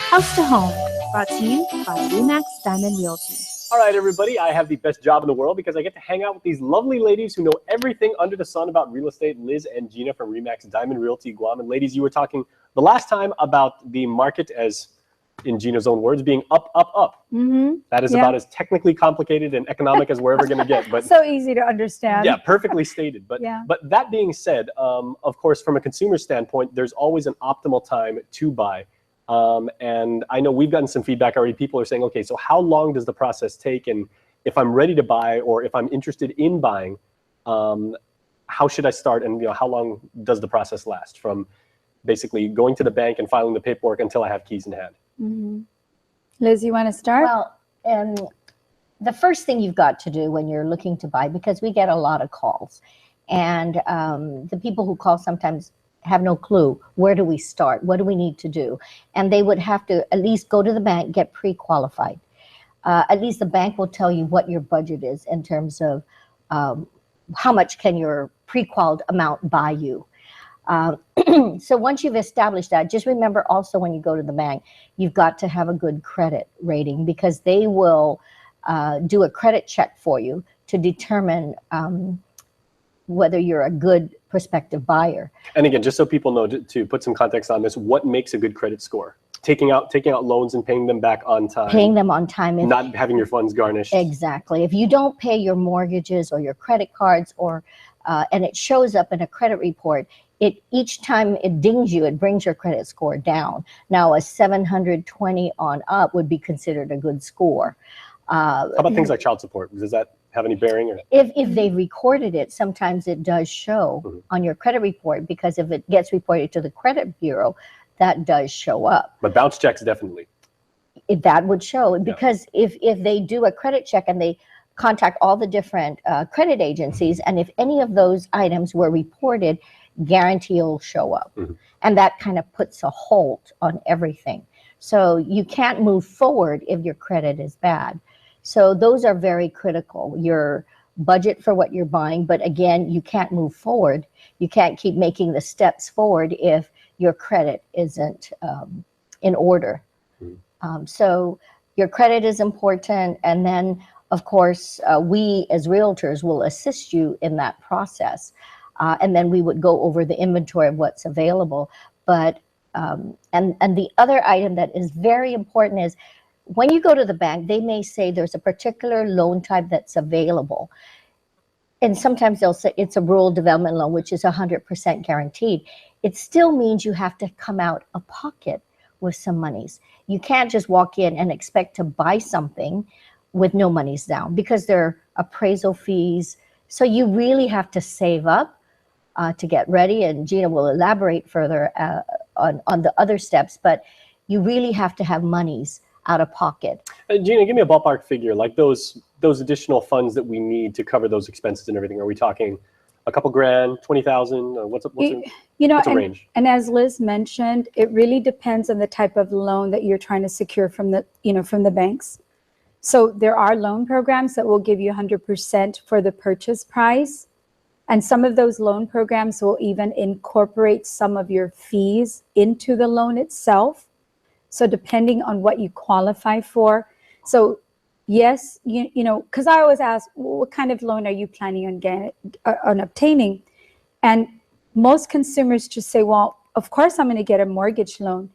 House to Home, brought to you by Remax Diamond Realty. All right, everybody, I have the best job in the world because I get to hang out with these lovely ladies who know everything under the sun about real estate, Liz and Gina from Remax Diamond Realty Guam. And ladies, you were talking the last time about the market as, in Gina's own words, being up, up, up. Mm-hmm. That is about as technically complicated and economic as we're ever going to get. But so easy to understand. yeah, perfectly stated. But Yeah. but that being said, of course, from a consumer standpoint, there's always an optimal time to buy. And I know we've gotten some feedback already. People are saying, okay, so how long does the process take? And if I'm ready to buy or if I'm interested in buying, how should I start? And how long does the process last from basically going to the bank and filing the paperwork until I have keys in hand? Mm-hmm. Liz, you want to start? Well, the first thing you've got to do when you're looking to buy, because we get a lot of calls, and the people who call sometimes have no clue, where do we start? What do we need to do? And they would have to at least go to the bank, get pre-qualified. At least the bank will tell you what your budget is in terms of how much can your pre-qualified amount buy you. So once you've established that, just remember also when you go to the bank, you've got to have a good credit rating, because they will do a credit check for you to determine whether you're a good prospective buyer. And again, just so people know, to put some context on this, what makes a good credit score? Taking out loans and paying them back on time. Paying them on time. Not having your funds garnished. Exactly. If you don't pay your mortgages or your credit cards, or and it shows up in a credit report, each time it dings you, it brings your credit score down. Now, a 720 on up would be considered a good score. How about things like child support? Does that have any bearing? Or? If they recorded it, sometimes it does show on your credit report, because if it gets reported to the credit bureau, that does show up. But bounce checks, definitely. That would show, because if they do a credit check and they contact all the different credit agencies, and if any of those items were reported, guarantee will show up. And that kind of puts a halt on everything. So you can't move forward if your credit is bad. So those are very critical. Your budget for what you're buying, but again, you can't move forward. You can't keep making the steps forward if your credit isn't in order. So your credit is important. And then, of course, we as realtors will assist you in that process. And then we would go over the inventory of what's available. But and the other item that is very important is, when you go to the bank, they may say there's a particular loan type that's available. And sometimes they'll say it's a rural development loan, which is 100% guaranteed. It still means you have to come out of pocket with some monies. You can't just walk in and expect to buy something with no monies down, because there are appraisal fees. So you really have to save up to get ready. And Gina will elaborate further on the other steps, but you really have to have monies out of pocket. Gina, give me a ballpark figure, like those additional funds that we need to cover those expenses and everything. Are we talking a couple grand, 20,000? What's the range? And as Liz mentioned, it really depends on the type of loan that you're trying to secure from the banks. So there are loan programs that will give you 100% for the purchase price. And some of those loan programs will even incorporate some of your fees into the loan itself. So depending on what you qualify for. So yes, because I always ask, what kind of loan are you planning on obtaining? And most consumers just say, well, of course I'm going to get a mortgage loan.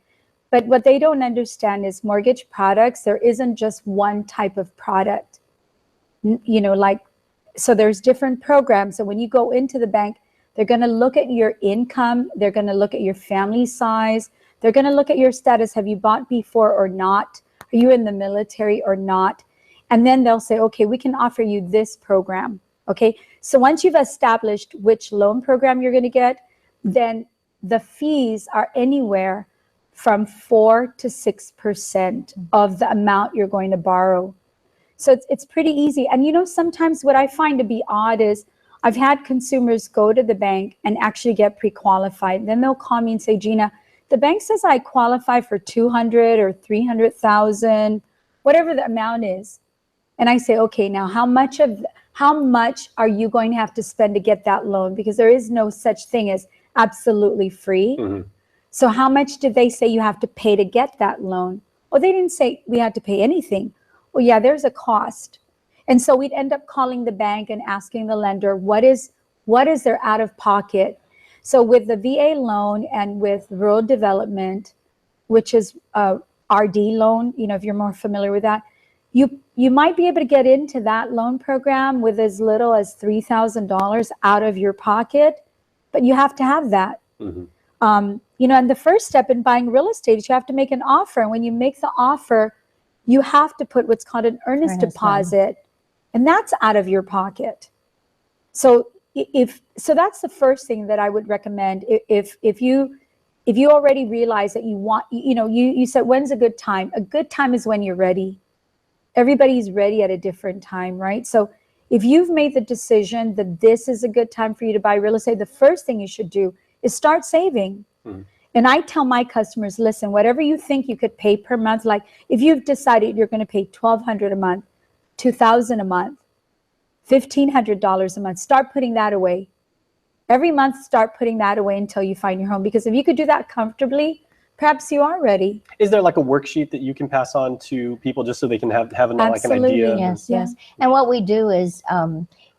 But what they don't understand is mortgage products, there isn't just one type of product. So there's different programs. And when you go into the bank, they're going to look at your income. They're going to look at your family size. They're going to look at your status. Have you bought before or not? Are you in the military or not? And then they'll say, okay, we can offer you this program. Okay. So once you've established which loan program you're going to get, then the fees are anywhere from 4 to 6% of the amount you're going to borrow. So it's pretty easy. And sometimes what I find to be odd is I've had consumers go to the bank and actually get pre-qualified. Then they'll call me and say, Gina, the bank says I qualify for 200 or 300,000, whatever the amount is. And I say, okay, now how much are you going to have to spend to get that loan? Because there is no such thing as absolutely free. Mm-hmm. So how much did they say you have to pay to get that loan? Well, they didn't say we had to pay anything. Well, yeah, there's a cost. And so we'd end up calling the bank and asking the lender, what is their out of pocket? So with the VA loan and with rural development, which is a RD loan, if you're more familiar with that, you might be able to get into that loan program with as little as $3,000 out of your pocket, but you have to have that. Mm-hmm. And the first step in buying real estate is you have to make an offer. And when you make the offer, you have to put what's called an earnest deposit, and that's out of your pocket. So that's the first thing that I would recommend. If you already realize that you want, you said, when's a good time? A good time is when you're ready. Everybody's ready at a different time, right? So if you've made the decision that this is a good time for you to buy real estate, the first thing you should do is start saving. Mm-hmm. And I tell my customers, listen, whatever you think you could pay per month, like if you've decided you're going to pay $1,200 a month, $2,000 a month, $1,500 a month, start putting that away. Every month, start putting that away until you find your home. Because if you could do that comfortably, perhaps you are ready. Is there like a worksheet that you can pass on to people just so they can have an idea? Yes. And what we do is,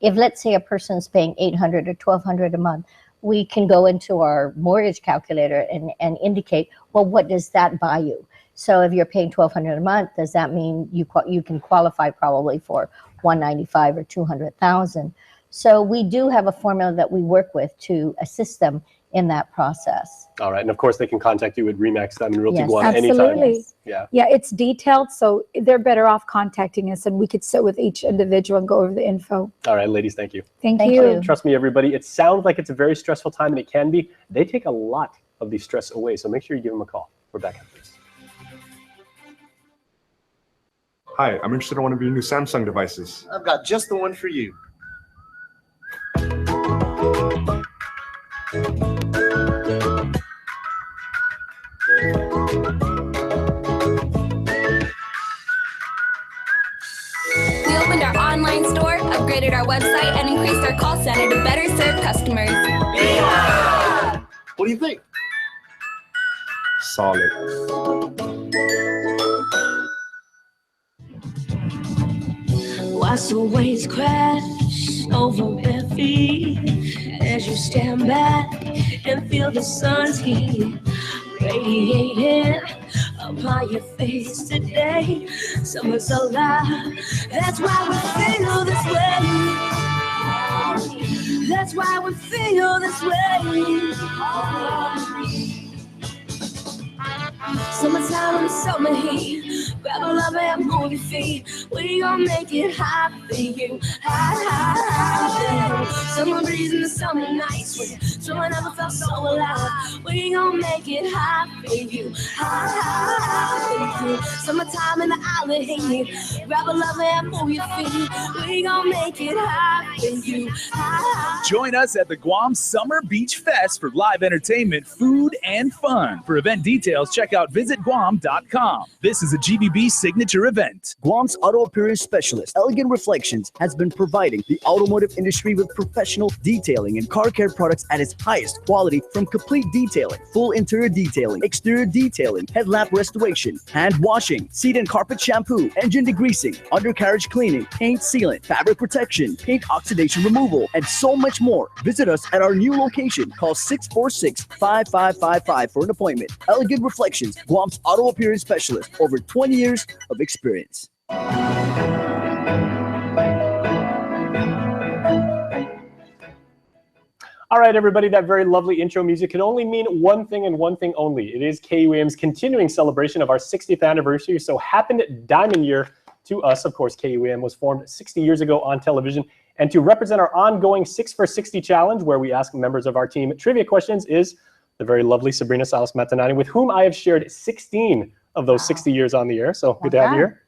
if let's say a person's paying $800 or $1,200 a month, we can go into our mortgage calculator and indicate, well, what does that buy you? So if you're paying $1,200 a month, does that mean you can qualify probably for $195,000 or $200,000? So we do have a formula that we work with to assist them in that process. All right. And of course, they can contact you at RE/MAX Diamond Realty Guam absolutely. anytime. Yeah. Yeah, it's detailed, so they're better off contacting us, and we could sit with each individual and go over the info. All right, ladies, thank you. Thank you. Trust me, everybody, it sounds like it's a very stressful time, and it can be. They take a lot of the stress away, so make sure you give them a call. We're back after this. Hi, I'm interested in one of your new Samsung devices. I've got just the one for you. We opened our online store, upgraded our website, and increased our call center to better serve customers. Yeah! What do you think? Solid. Watch the waves crash over bare feet as you stand back and feel the sun's heat radiating upon your face today. Summer's alive. That's why we feel this way. That's why we feel this way. Summertime and summer heat. Grab a love and move move your feet. We gon' make it hot for you. Hot, hot, hot for you. Summer breeze in the summer nights. So I never felt so alive. We gon' make it hot for you. Hot, hot, hot for you. Summertime in the island heat. Grab a lover and move your feet. We gon' make it hot for you. Hot. Join us at the Guam Summer Beach Fest for live entertainment, food, and fun. For event details, check out visitguam.com. This is a GBB signature event. Guam's auto appearance specialist, Elegant Reflections, has been providing the automotive industry with professional detailing and car care products at its highest quality, from complete detailing, full interior detailing, exterior detailing, headlamp restoration, hand washing, seat and carpet shampoo, engine degreasing, undercarriage cleaning, paint sealant, fabric protection, paint oxidation removal, and so much more. Visit us at our new location. Call 646-5555 for an appointment. Elegant Reflections, Guam's auto appearance specialist. Over 20 years of experience. All right, everybody, that very lovely intro music can only mean one thing and one thing only. It is KUAM's continuing celebration of our 60th anniversary. So happened diamond year to us. Of course, KUAM was formed 60 years ago on television. And to represent our ongoing 6 for 60 challenge, where we ask members of our team trivia questions, is the very lovely Sabrina Salas Matanani, with whom I have shared 16 of those 60 years on the air. So good to have you here.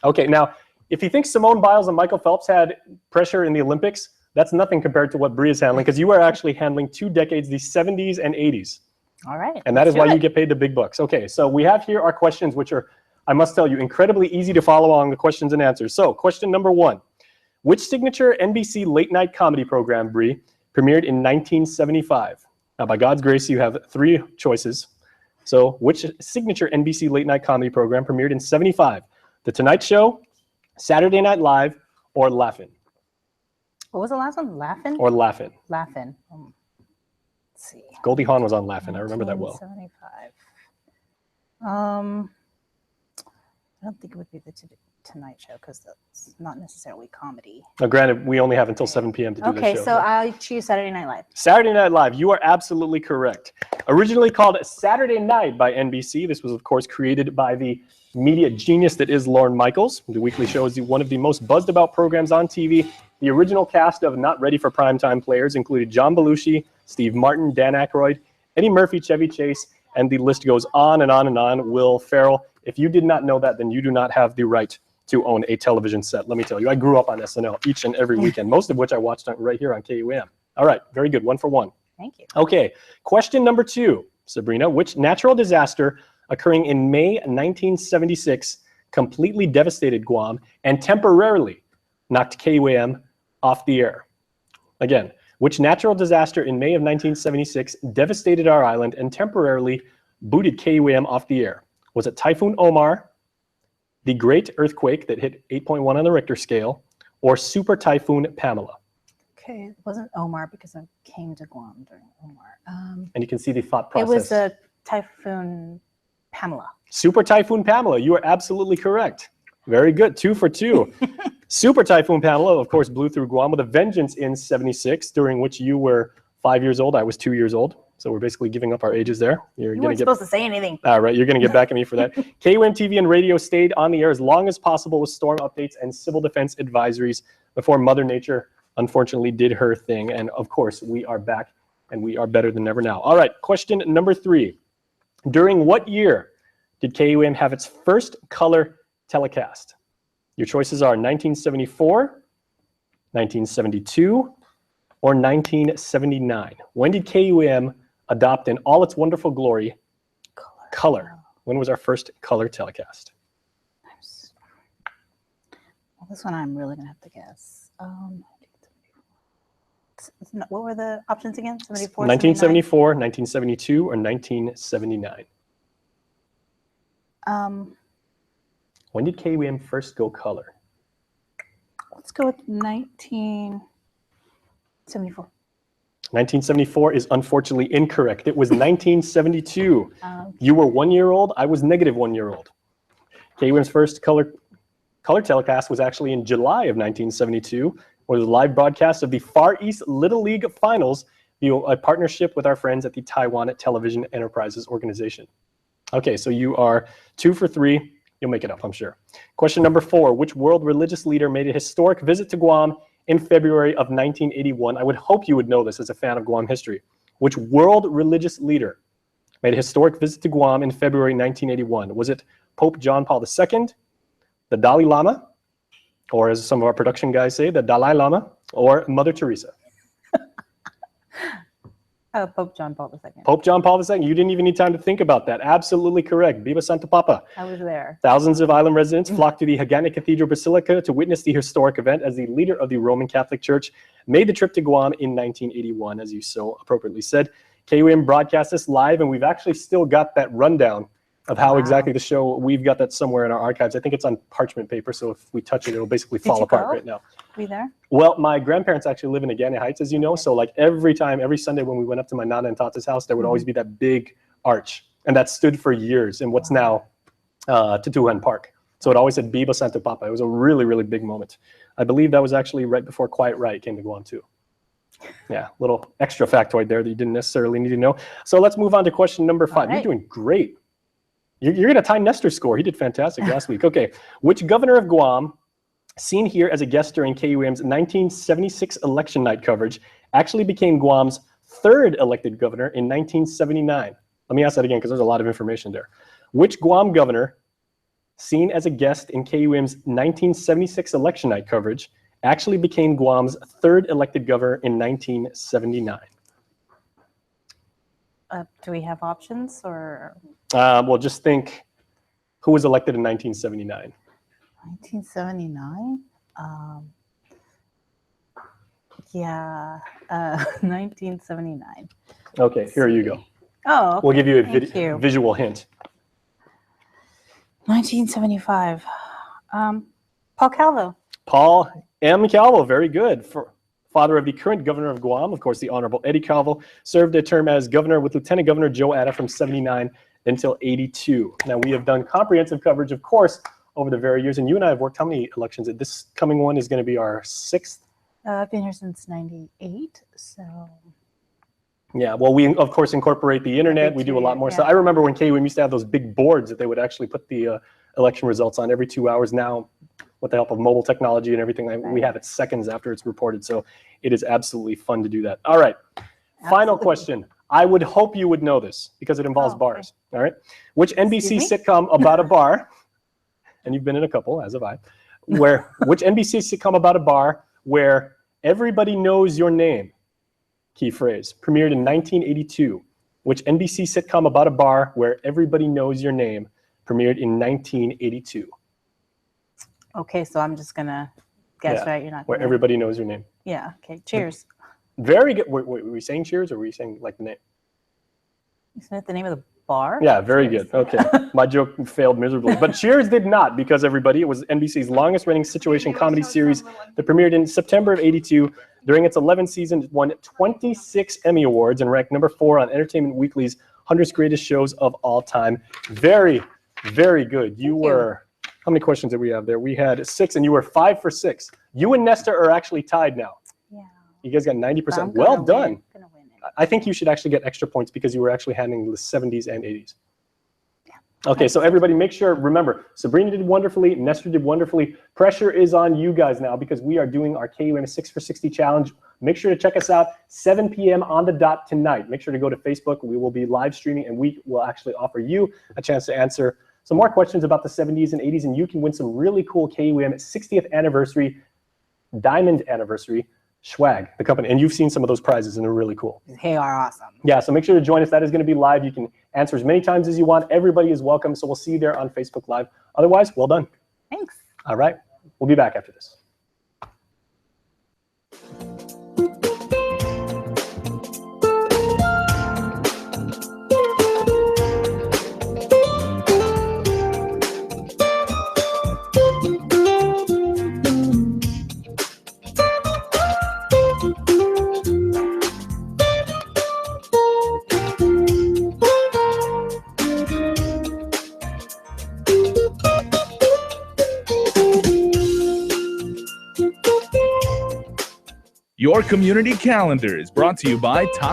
Okay, now, if you think Simone Biles and Michael Phelps had pressure in the Olympics, that's nothing compared to what Bree is handling, because you are actually handling 2 decades, the 70s and 80s. All right. And that is why you get paid the big bucks. Okay, so we have here our questions, which are, I must tell you, incredibly easy to follow along the questions and answers. So question number 1, which signature NBC late night comedy program, Bree, premiered in 1975? Now, by God's grace, you have 3 choices. So which signature NBC late night comedy program premiered in 75? The Tonight Show, Saturday Night Live, or Laugh-In? What was the last one? Laugh-In? Or Laugh-In. Laugh-In. Let's see. Goldie Hawn was on Laugh-In. I remember that well. 1975. I don't think it would be the Tonight Show, because that's not necessarily comedy. Now, granted, we only have until 7 p.m. to do this show. Okay, so I choose Saturday Night Live. Saturday Night Live. You are absolutely correct. Originally called Saturday Night by NBC, this was, of course, created by the media genius that is Lorne Michaels. The weekly show is one of the most buzzed about programs on TV. The original cast of not ready for primetime players included John Belushi, Steve Martin, Dan Aykroyd, Eddie Murphy, Chevy Chase, and the list goes on and on and on. Will Ferrell. If you did not know that, then you do not have the right to own a television set. Let me tell you, I grew up on SNL each and every weekend, most of which I watched right here on KUAM. All right, very good. 1 for 1. Thank you. Okay, question number 2, Sabrina. Which natural disaster occurring in May 1976 completely devastated Guam and temporarily knocked KUAM off the air? Again, which natural disaster in May of 1976 devastated our island and temporarily booted KUAM off the air? Was it Typhoon Omar, the Great Earthquake that hit 8.1 on the Richter scale, or Super Typhoon Pamela? Okay, it wasn't Omar, because I came to Guam during Omar. And you can see the thought process. It was a Typhoon Pamela. Super Typhoon Pamela. You are absolutely correct. Very good. 2 for 2. Super Typhoon Pamela, of course, blew through Guam with a vengeance in 76, during which you were 5 years old. I was 2 years old. So we're basically giving up our ages there. You weren't supposed to say anything. All right, you're going to get back at me for that. KUAM TV and radio stayed on the air as long as possible with storm updates and civil defense advisories before Mother Nature unfortunately did her thing. And of course, we are back and we are better than ever now. All right, question number 3. During what year did KUAM have its first color telecast? Your choices are 1974, 1972, or 1979. When did KUAM adopt in all its wonderful glory color? When was our first color telecast? Well, this one I'm really going to have to guess. What were the options again? 74, 1974, 1972, or 1979? When did KUAM first go color? Let's go with 1974. 1974 is unfortunately incorrect. It was 1972. You were 1 year old. I was -1 year old. KUAM's first color telecast was actually in July of 1972, with a live broadcast of the Far East Little League Finals via a partnership with our friends at the Taiwan Television Enterprises Organization. Okay, so you are 2 for 3. You'll make it up, I'm sure. Question number 4. Which world religious leader made a historic visit to Guam in February of 1981? I would hope you would know this as a fan of Guam history. Which world religious leader made a historic visit to Guam in February 1981? Was it Pope John Paul II, the Dalai Lama, or as some of our production guys say, the Dalai Lama, or Mother Teresa? Pope John Paul II. Pope John Paul II. You didn't even need time to think about that. Absolutely correct. Viva Santa Papa. I was there. Thousands of island residents flocked to the Hagana Cathedral Basilica to witness the historic event as the leader of the Roman Catholic Church made the trip to Guam in 1981, as you so appropriately said. KUAM broadcast this live, and we've actually still got that rundown of how exactly the show, we've got that somewhere in our archives. I think it's on parchment paper, so if we touch it, it'll basically fall apart right now. Were you there? Well, my grandparents actually live in Agana Heights, as you know, so like every Sunday when we went up to my Nana and Tata's house, there would always be that big arch, and that stood for years in what's now Tutuhan Park. So it always said Viva Santa Papa. It was a really, really big moment. I believe that was actually right before Quiet Riot came to Guam too. Yeah, little extra factoid there that you didn't necessarily need to know. So let's move on to question number 5. You're doing great. You're going to tie Nestor's score. He did fantastic last week. Okay, which governor of Guam, seen here as a guest during KUAM's 1976 election night coverage, actually became Guam's 3rd elected governor in 1979? Let me ask that again because there's a lot of information there. Which Guam governor, seen as a guest in KUAM's 1976 election night coverage, actually became Guam's 3rd elected governor in 1979? Do we have options or? Well, just think who was elected in 1979. 1979? 1979. Okay, here you go. Oh, okay. We'll give you a visual hint. 1975. Paul Calvo. Paul M. Calvo, very good. Father of the current governor of Guam, of course, the Honorable Eddie Calvo, served a term as governor with Lieutenant Governor Joe Atta from 79 until 82. Now, we have done comprehensive coverage, of course, over the very years, and you and I have worked how many elections? This coming one is going to be our 6th? I've been here since 98, so... Yeah, well, we, of course, incorporate the internet. We do a lot more stuff. I remember when KUAM used to have those big boards that they would actually put the election results on every 2 hours. Now, with the help of mobile technology and everything, we have it seconds after it's reported. So it is absolutely fun to do that. All right, final question. I would hope you would know this because it involves bars. All right, which NBC sitcom about a bar, and you've been in a couple, as have I, which NBC sitcom about a bar where everybody knows your name, key phrase, premiered in 1982. Which NBC sitcom about a bar where everybody knows your name premiered in 1982? Okay, so I'm just gonna guess, right? You're not where everybody knows your name. Yeah. Okay. Cheers. Very good. Were we saying cheers, or were you saying like the name? You said the name of the bar. Yeah. Very good. Okay. My joke failed miserably, but Cheers did not, because everybody, it was NBC's longest-running situation comedy series that premiered in September of '82. During its 11th season, it won 26 Emmy Awards and ranked number 4 on Entertainment Weekly's 100 Greatest Shows of All Time. Very, very good. You were. How many questions did we have there? We had 6, and you were 5 for 6. You and Nestor are actually tied now. Yeah. You guys got 90%. Well done. I think you should actually get extra points because you were actually handling the 70s and 80s. Yeah. Okay, so everybody make sure, remember, Sabrina did wonderfully, Nestor did wonderfully. Pressure is on you guys now because we are doing our KUAM 6 for 60 challenge. Make sure to check us out 7 p.m. on the dot tonight. Make sure to go to Facebook. We will be live streaming, and we will actually offer you a chance to answer some more questions about the 70s and 80s, and you can win some really cool KUAM 60th anniversary, diamond anniversary swag, the company. And you've seen some of those prizes, and they're really cool. They are awesome. Yeah, so make sure to join us. That is going to be live. You can answer as many times as you want. Everybody is welcome, so we'll see you there on Facebook Live. Otherwise, well done. Thanks. All right, we'll be back after this. Your community calendar is brought to you by Talk